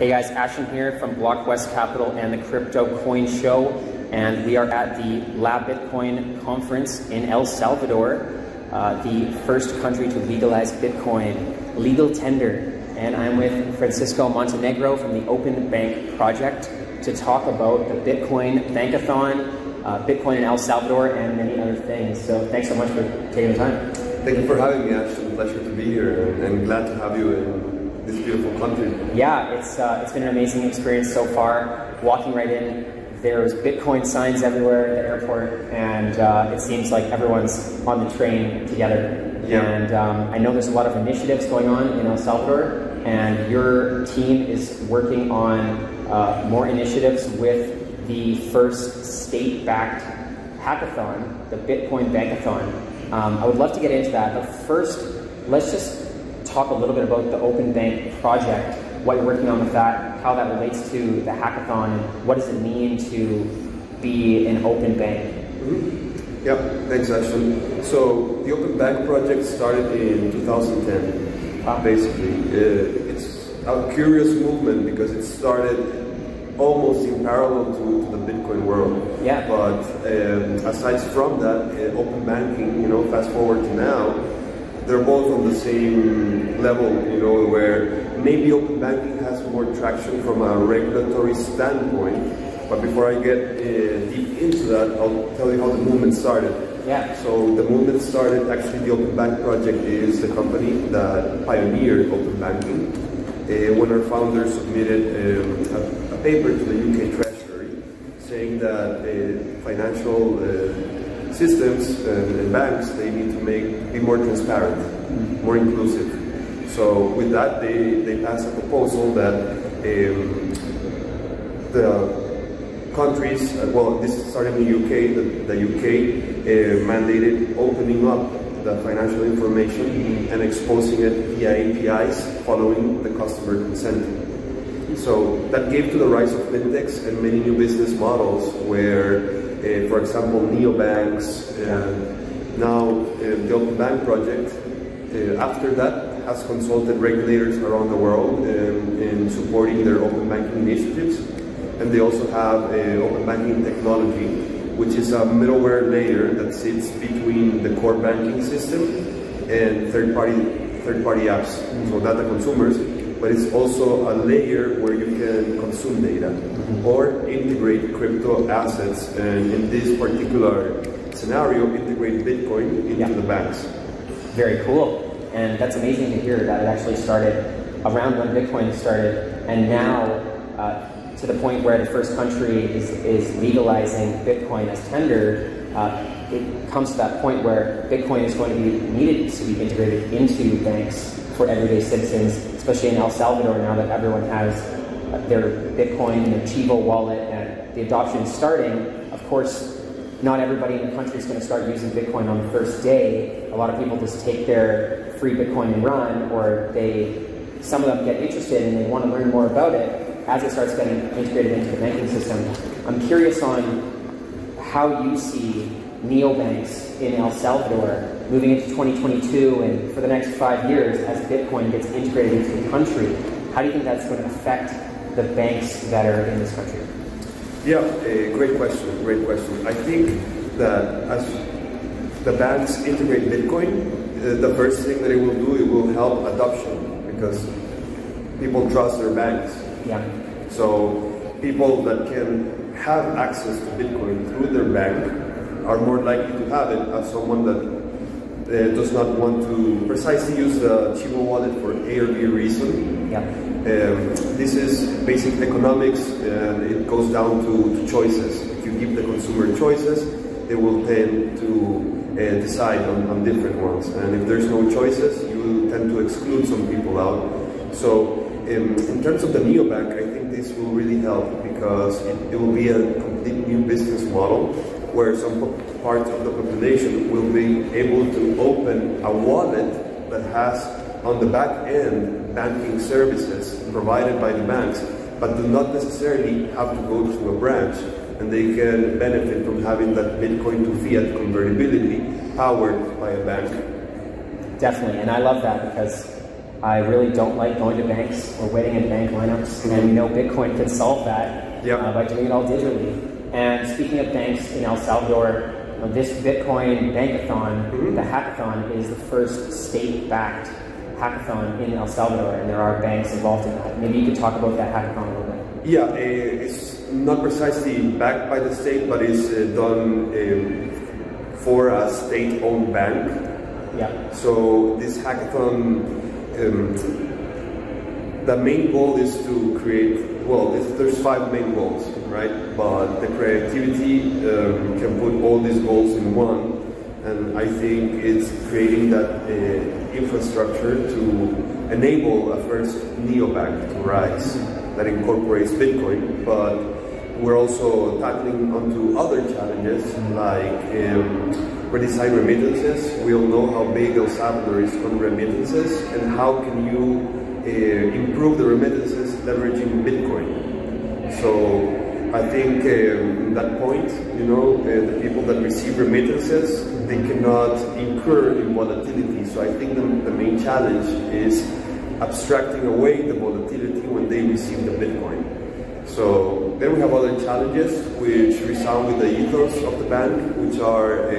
Hey guys, Ashton here from BlockWest Capital and the Crypto Coin Show, and we are at the LABITCON conference in El Salvador, the first country to legalize Bitcoin, legal tender. And I'm with Francisco Montenegro from the Open Bank Project to talk about the Bitcoin Bankathon, Bitcoin in El Salvador, and many other things. So thanks so much for taking the time. Thank you for having me, Ashton. Pleasure to be here, and glad to have you in this beautiful country. Yeah, it's been an amazing experience so far. Walking right in, there's Bitcoin signs everywhere at the airport, and it seems like everyone's on the train together. Yeah. And I know there's a lot of initiatives going on in El Salvador, and your team is working on more initiatives with the first state-backed hackathon, the Bitcoin Bankathon. I would love to get into that, but first, let's just talk a little bit about the Open Bank Project, what you're working on with that, how that relates to the hackathon, and what does it mean to be an open bank? Mm-hmm. Yeah, thanks, Ashton. So the Open Bank Project started in 2010. Basically, it's a curious movement because it started almost in parallel to the Bitcoin world. Yeah. But aside from that, open banking, fast forward to now, they're both on the same level, where maybe open banking has more traction from a regulatory standpoint. But before I get deep into that, I'll tell you how the movement started. Yeah. So the movement started, actually the Open Bank Project is the company that pioneered open banking. When our founder submitted a paper to the UK Treasury saying that financial systems and banks, they need to be more transparent, more inclusive. So with that, they passed a proposal that the countries, well, this started in the UK, the UK mandated opening up the financial information and exposing it via APIs following the customer consent. So that gave to the rise of fintechs and many new business models where, for example, neobanks, now the Open Bank Project, after that, has consulted regulators around the world in supporting their open banking initiatives. And they also have open banking technology, which is a middleware layer that sits between the core banking system and third-party apps, so data consumers. But it's also a layer where you can consume data or integrate crypto assets, and in this particular scenario, integrate Bitcoin into the banks. Very cool. And that's amazing to hear that it actually started around when Bitcoin started, and now to the point where the first country is legalizing Bitcoin as tender. It comes to that point where Bitcoin is going to be needed to be integrated into banks for everyday citizens, especially in El Salvador now that everyone has their Bitcoin, their Chivo wallet, and the adoption is starting. Of course, not everybody in the country is going to start using Bitcoin on the first day. A lot of people just take their free Bitcoin and run, or some of them get interested and they want to learn more about it as it starts getting integrated into the banking system. I'm curious on how you see neobanks in El Salvador moving into 2022 and for the next 5 years as Bitcoin gets integrated into the country. How do you think that's going to affect the banks that are in this country? Yeah, great question, great question. I think that as the banks integrate Bitcoin, the first thing that it will do, it will help adoption because people trust their banks. Yeah. So people that can have access to Bitcoin through their bank are more likely to have it as someone that does not want to precisely use the Chivo wallet for A or B reason. Yeah. This is basic economics, and it goes down to choices. If you give the consumer choices, they will tend to decide on different ones. And if there's no choices, you tend to exclude some people out. So in terms of the neobank, I think this will really help because it will be a complete new business model where some parts of the population will be able to open a wallet that has on the back end banking services provided by the banks, but do not necessarily have to go to a branch, and they can benefit from having that Bitcoin to fiat convertibility powered by a bank. Definitely, and I love that because I really don't like going to banks or waiting in bank lineups, and we know Bitcoin can solve that by doing it all digitally. And speaking of banks in El Salvador, this Bitcoin Bankathon, the hackathon, is the first state-backed hackathon in El Salvador, and there are banks involved in that. Maybe you could talk about that hackathon a little bit. Yeah, it's not precisely backed by the state, but it's done for a state-owned bank. Yeah. So this hackathon, the main goal is to create, well, there's 5 main goals, right? But the creativity can put all these goals in one, and I think it's creating that infrastructure to enable a first neobank to rise that incorporates Bitcoin, but we're also tackling onto other challenges like redesign remittances. We all know how big El Salvador is on remittances, and how can you improve the remittances leveraging Bitcoin. So I think that point, the people that receive remittances, they cannot incur in volatility. So I think the main challenge is abstracting away the volatility when they receive the Bitcoin. So then we have other challenges which resound with the ethos of the bank, which are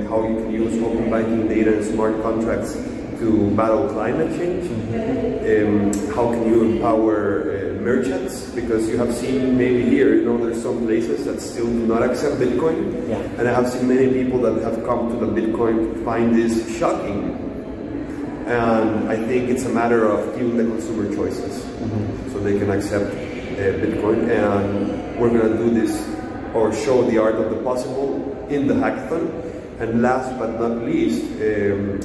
how you can use open banking data and smart contracts to battle climate change. How can you empower merchants? Because you have seen maybe here, there's some places that still do not accept Bitcoin. Yeah. And I have seen many people that have come to the Bitcoin find this shocking. And I think it's a matter of giving the consumer choices so they can accept Bitcoin. And we're going to do this, or show the art of the possible in the hackathon. And last but not least, the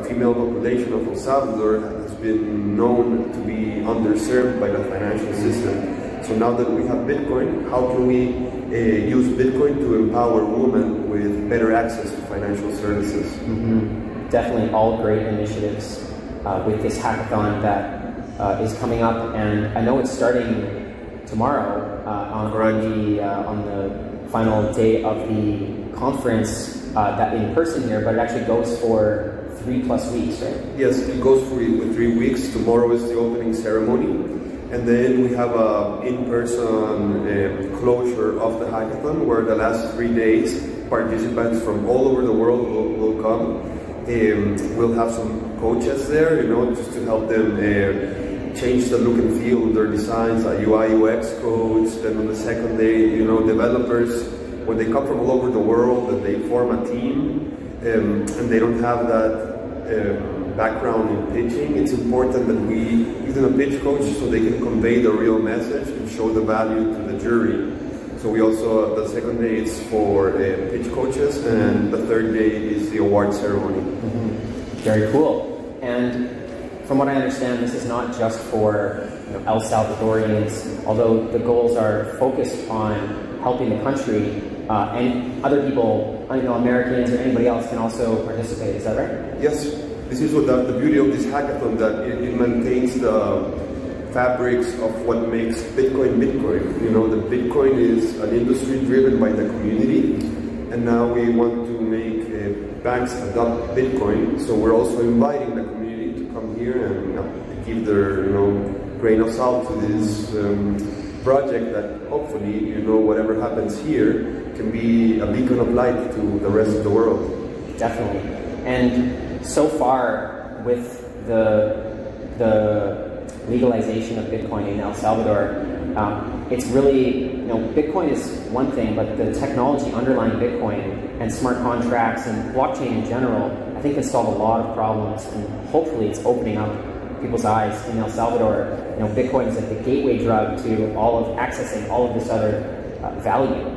female population of El Salvador has been known to be underserved by the financial system. So now that we have Bitcoin, how can we use Bitcoin to empower women with better access to financial services? Definitely all great initiatives with this hackathon that is coming up, and I know it's starting tomorrow on the final day of the conference that in person here, but it actually goes for 3+ weeks, right? Yes, it goes for 3 weeks. Tomorrow is the opening ceremony, and then we have a in-person closure of the hackathon, where the last 3 days participants from all over the world will come. We'll have some coaches there, just to help them change the look and feel of their designs, a UI UX coach. Then on the second day, developers, when they come from all over the world, that they form a team, and they don't have that background in pitching. It's important that we give them a pitch coach so they can convey the real message and show the value to the jury. So we also, the second day is for pitch coaches, and the third day is the award ceremony. Very cool. And from what I understand, this is not just for El Salvadorians, although the goals are focused on helping the country, and other people, Americans or anybody else can also participate. Is that right? Yes. This is what the beauty of this hackathon, that it maintains the fabrics of what makes Bitcoin Bitcoin. The Bitcoin is an industry driven by the community, and now we want to make banks adopt Bitcoin. So we're also inviting the community to come here and give their grain of salt to this project that hopefully, whatever happens here can be a beacon of light to the rest of the world. Definitely. And so far with the legalization of Bitcoin in El Salvador, it's really, Bitcoin is one thing, but the technology underlying Bitcoin and smart contracts and blockchain in general, I think can solve a lot of problems, and hopefully it's opening up people's eyes in El Salvador. Bitcoin is like the gateway drug to accessing all of this other value.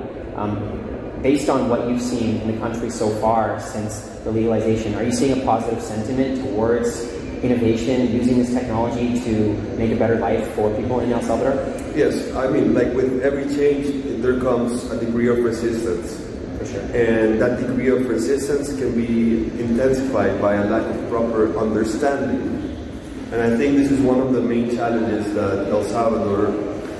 Based on what you've seen in the country so far since the legalization, are you seeing a positive sentiment towards innovation, using this technology to make a better life for people in El Salvador? Yes, I mean, like with every change, there comes a degree of resistance. For sure. And that degree of resistance can be intensified by a lack of proper understanding. And I think this is one of the main challenges that El Salvador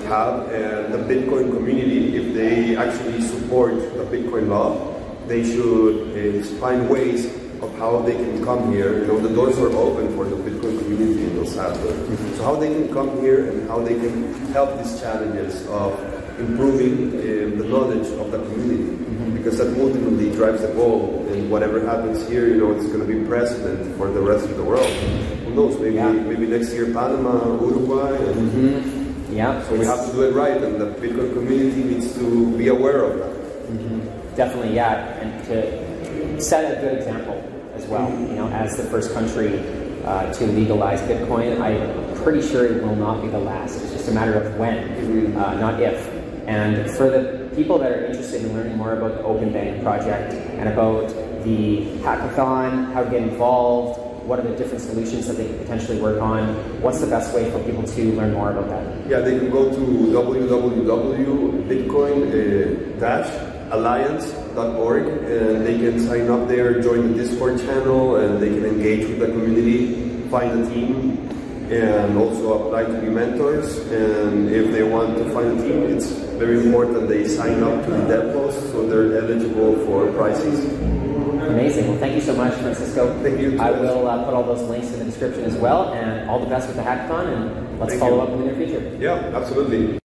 have, and the Bitcoin community, if they actually support the Bitcoin law, they should find ways of how they can come here. You know, the doors are open for the Bitcoin community in El Salvador. So how they can come here and how they can help these challenges of improving the knowledge of the community, because that ultimately drives the goal. And whatever happens here, you know, it's going to be precedent for the rest of the world. Who knows? Maybe next year Panama, Uruguay. And yeah. So we have to do it right, and the Bitcoin community needs to be aware of that. Definitely, yeah, and to set a good example as well. You know, as the first country to legalize Bitcoin, I'm pretty sure it will not be the last. It's just a matter of when, not if. And for the people that are interested in learning more about the Open Bank project and about the hackathon, how to get involved, what are the different solutions that they can potentially work on, what's the best way for people to learn more about that? Yeah, they can go to www.bitcoin-alliance.org and they can sign up there, join the Discord channel, and they can engage with the community, find a team, and also apply to be mentors. And if they want to find a team, it's very important they sign up to the dev post so they're eligible for prizes. Amazing. Well, thank you so much, Francisco. Thank you. I will put all those links in the description as well, and all the best with the hackathon, and let's follow up in the near future. Yeah, absolutely.